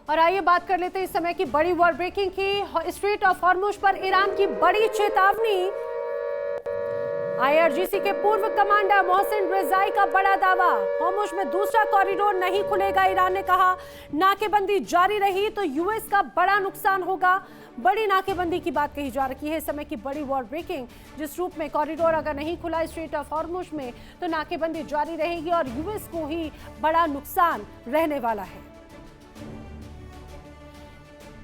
और आइए बात कर लेते हैं इस समय की बड़ी वर्ल्ड ब्रेकिंग की। स्ट्रेट ऑफ हॉर्मुज पर ईरान की बड़ी चेतावनी। आईआरजीसी के पूर्व कमांडर मोहसिन रिजाई का बड़ा दावा, हॉर्मुज में दूसरा कॉरिडोर नहीं खुलेगा। ईरान ने कहा नाकेबंदी जारी रही तो यूएस का बड़ा नुकसान होगा। बड़ी नाकेबंदी की बात कही जा रही है इस समय की बड़ी वर्ल्ड ब्रेकिंग। जिस रूप में कॉरिडोर अगर नहीं खुला स्ट्रेट ऑफ हॉर्मुज में तो नाकेबंदी जारी रहेगी और यूएस को ही बड़ा नुकसान रहने वाला है।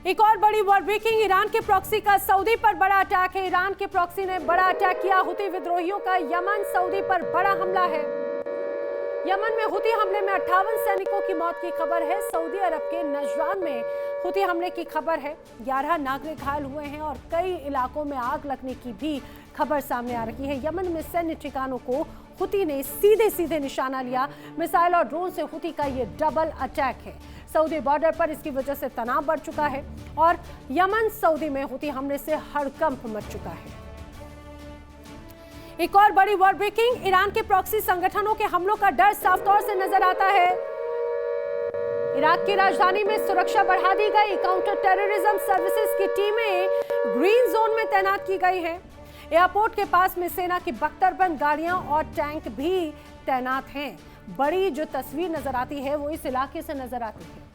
एक और बड़ी वर्ल्ड ब्रेकिंग, ईरान के प्रॉक्सी का सऊदी पर बड़ा अटैक है। ईरान के प्रॉक्सी ने बड़ा अटैक किया हुती विद्रोहियों का। यमन सऊदी पर बड़ा हमला है। यमन में हुती हमले में 58 सैनिकों की मौत की खबर है। सऊदी अरब के नजरान में हुती हमले की खबर है। 11 नागरिक घायल हुए हैं और कई इलाकों में आग लगने की भी खबर सामने आ रही है। यमन में सैन्य ठिकानों को हुती ने सीधे निशाना लिया। मिसाइल और ड्रोन से हुती का ये डबल अटैक है। सऊदी बॉर्डर पर इसकी वजह से तनाव बढ़ चुका है और यमन सऊदी में हुती हमले से हड़कंप मच चुका है। एक और बड़ी वर्ल्ड ब्रेकिंग, ईरान के प्रॉक्सी संगठनों के हमलों का डर साफ तौर से नजर आता है। इराक की राजधानी में सुरक्षा बढ़ा दी गई। काउंटर टेररिज्म सर्विसेज की टीमें ग्रीन जोन में तैनात की गई हैं। एयरपोर्ट के पास में सेना की बख्तरबंद गाड़ियां और टैंक भी तैनात हैं। बड़ी जो तस्वीर नजर आती है वो इस इलाके से नजर आती है।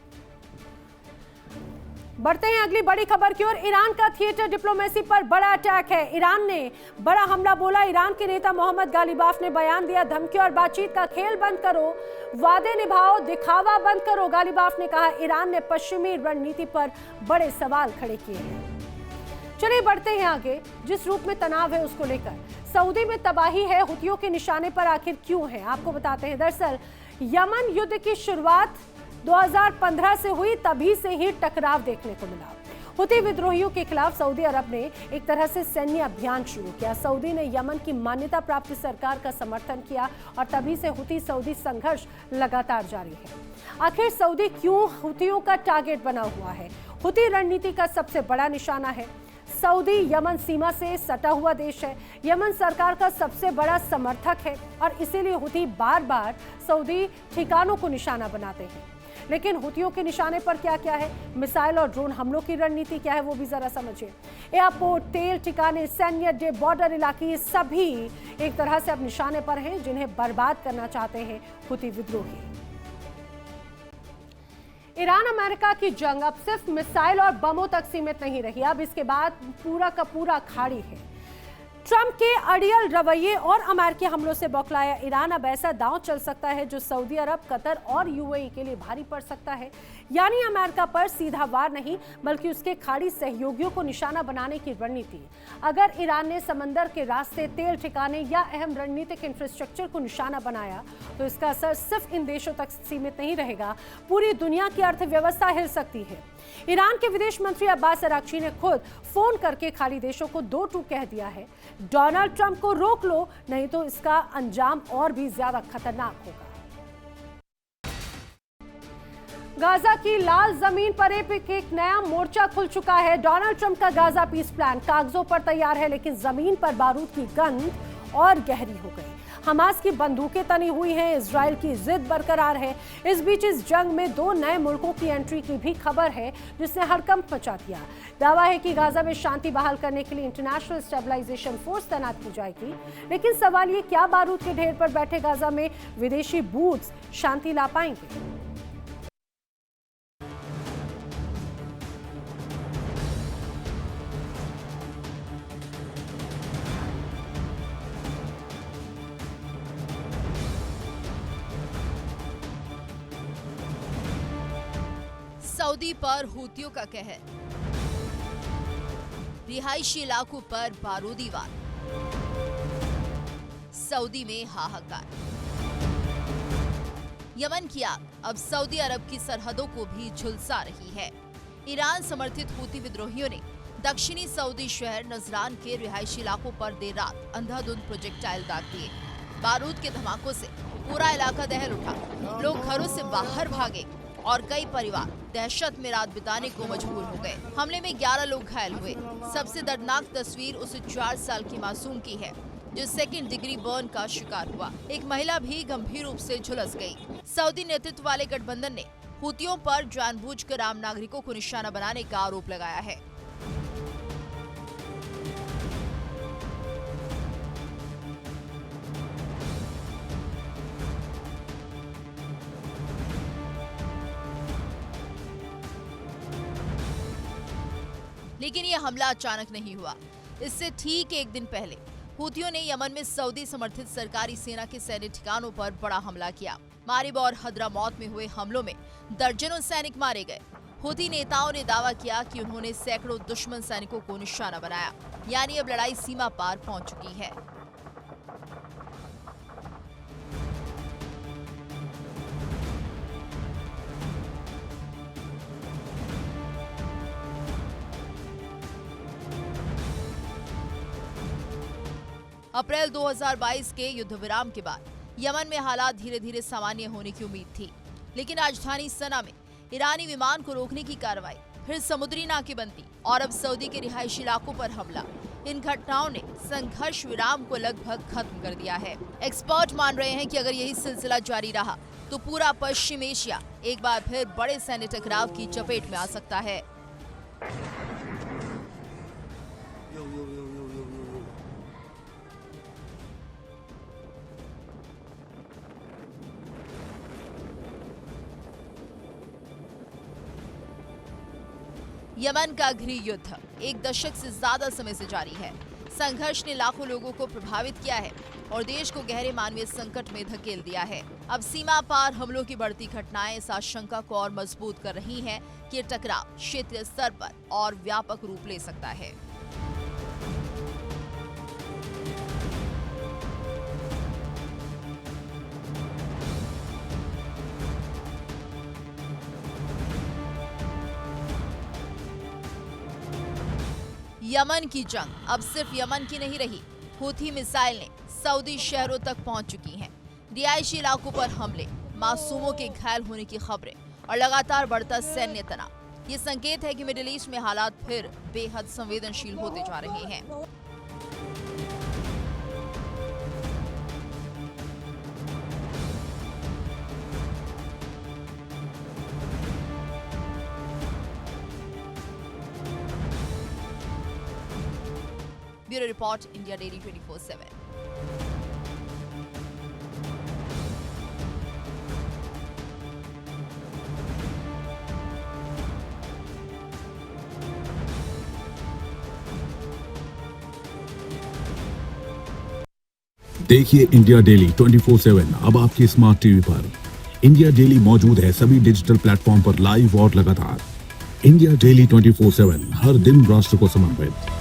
बढ़ते हैं अगली बड़ी खबर की ओर। ईरान का थिएटर डिप्लोमेसी पर बड़ा अटैक है। ईरान ने बड़ा हमला बोला। ईरान के नेता मोहम्मद गालिबाफ ने बयान दिया, धमकी और बातचीत का खेल बंद करो, वादे निभाओ, दिखावा बंद करो। गालिबाफ ने कहा ईरान ने पश्चिमी रणनीति पर बड़े सवाल खड़े किए हैं। चलिए बढ़ते हैं आगे। जिस रूप में तनाव है उसको लेकर सऊदी में तबाही है, हुतियों के निशाने पर आखिर क्यों है, आपको बताते हैं। दरअसल यमन युद्ध की शुरुआत 2015 से हुई, तभी से ही टकराव देखने को मिला। हुती विद्रोहियों के खिलाफ सऊदी अरब ने एक तरह से सैन्य अभियान शुरू किया। सऊदी ने यमन की मान्यता प्राप्त सरकार का समर्थन किया और तभी से हुती सऊदी संघर्ष लगातार जारी है। आखिर सऊदी क्यों हुतियों का टारगेट बना हुआ है? हुती रणनीति का सबसे बड़ा निशाना है। सऊदी यमन सीमा से सटा हुआ देश है, यमन सरकार का सबसे बड़ा समर्थक है और इसीलिए हुती बार बार सऊदी ठिकानों को निशाना बनाते हैं। लेकिन हुतियों के निशाने पर क्या क्या है, मिसाइल और ड्रोन हमलों की रणनीति क्या है वो भी जरा समझिए। एयरपोर्ट, तेल ठिकाने, सैन्य अड्डे, बॉर्डर इलाके, ये सभी एक तरह से अब निशाने पर हैं जिन्हें बर्बाद करना चाहते हैं हुती विद्रोही। ईरान अमेरिका की जंग अब सिर्फ मिसाइल और बमों तक सीमित नहीं रही, अब इसके बाद पूरा का पूरा खाड़ी है। ट्रंप के अड़ियल रवैये और अमेरिकी हमलों से बौखलाया ईरान अब ऐसा दांव चल सकता है जो सऊदी अरब, कतर और यूएई के लिए भारी पड़ सकता है। यानी अमेरिका पर सीधा वार नहीं बल्कि उसके खाड़ी सहयोगियों को निशाना बनाने की रणनीति। अगर ईरान ने समंदर के रास्ते, तेल ठिकाने या अहम रणनीतिक इंफ्रास्ट्रक्चर को निशाना बनाया तो इसका असर सिर्फ इन देशों तक सीमित नहीं रहेगा, पूरी दुनिया की अर्थव्यवस्था हिल सकती है। ईरान के विदेश मंत्री अब्बास अराक्ची ने खुद फोन करके खाड़ी देशों को दो टूक कह दिया है, डोनाल्ड ट्रंप को रोक लो नहीं तो इसका अंजाम और भी ज्यादा खतरनाक होगा। गाजा की लाल जमीन पर एक नया मोर्चा खुल चुका है। डोनाल्ड ट्रंप का गाजा पीस प्लान कागजों पर तैयार है लेकिन जमीन पर बारूद की गंध और गहरी हो गई। हमास की बंदूकें तनी हुई हैं, इजराइल की जिद बरकरार है। इस बीच इस जंग में 2 नए मुल्कों की एंट्री की भी खबर है जिसने हड़कंप मचा दिया। दावा है कि गाजा में शांति बहाल करने के लिए इंटरनेशनल स्टेबलाइजेशन फोर्स तैनात की जाएगी। लेकिन सवाल ये, क्या बारूद के ढेर पर बैठे गाजा में विदेशी बूट्स शांति ला पाएंगे? सऊदी पर हुतियों का कहर, रिहायशी इलाकों पर बारूदी वार, सऊदी में हाहाकार। यमन की आग अब सऊदी अरब की सरहदों को भी झुलसा रही है। ईरान समर्थित हुती विद्रोहियों ने दक्षिणी सऊदी शहर नजरान के रिहायशी इलाकों पर देर रात अंधाधुंध प्रोजेक्टाइल दाग दिए। बारूद के धमाकों से पूरा इलाका दहल उठा, लोग घरों से बाहर भागे और कई परिवार दहशत में रात बिताने को मजबूर हो गए। हमले में 11 लोग घायल हुए। सबसे दर्दनाक तस्वीर उस 4 साल की मासूम की है जो सेकंड डिग्री बर्न का शिकार हुआ। एक महिला भी गंभीर रूप से झुलस गई। सऊदी नेतृत्व वाले गठबंधन ने हूतियों पर जानबूझकर आम नागरिकों को निशाना बनाने का आरोप लगाया है। लेकिन यह हमला अचानक नहीं हुआ। इससे ठीक एक दिन पहले हूतियों ने यमन में सऊदी समर्थित सरकारी सेना के सैन्य ठिकानों पर बड़ा हमला किया। मारिब और हद्रामौत में हुए हमलों में दर्जनों सैनिक मारे गए। हूती नेताओं ने दावा किया कि उन्होंने सैकड़ों दुश्मन सैनिकों को निशाना बनाया, यानी अब लड़ाई सीमा पार पहुंच चुकी है। अप्रैल 2022 के युद्ध विराम के बाद यमन में हालात धीरे धीरे सामान्य होने की उम्मीद थी, लेकिन राजधानी सना में ईरानी विमान को रोकने की कार्रवाई, फिर समुद्री नाकेबंदी और अब सऊदी के रिहायशी इलाकों पर हमला, इन घटनाओं ने संघर्ष विराम को लगभग खत्म कर दिया है। एक्सपर्ट मान रहे हैं कि अगर यही सिलसिला जारी रहा तो पूरा पश्चिम एशिया एक बार फिर बड़े सैन्य टकराव की चपेट में आ सकता है। यमन का गृह युद्ध एक दशक से ज्यादा समय से जारी है। संघर्ष ने लाखों लोगों को प्रभावित किया है और देश को गहरे मानवीय संकट में धकेल दिया है। अब सीमा पार हमलों की बढ़ती घटनाएं इस आशंका को और मजबूत कर रही हैं कि टकराव क्षेत्रीय स्तर पर और व्यापक रूप ले सकता है। यमन की जंग अब सिर्फ यमन की नहीं रही। हूथी मिसाइल ने सऊदी शहरों तक पहुंच चुकी हैं। रिहायशी इलाकों पर हमले, मासूमों के घायल होने की खबरें और लगातार बढ़ता सैन्य तनाव ये संकेत है कि मिडिल ईस्ट में हालात फिर बेहद संवेदनशील होते जा रहे हैं। Bureau report, India daily 24/7। देखिए इंडिया डेली 24/7 अब आपके स्मार्ट टीवी पर। इंडिया डेली मौजूद है सभी डिजिटल प्लेटफॉर्म पर लाइव और लगातार। इंडिया डेली 24/7 हर दिन राष्ट्र को समर्पित।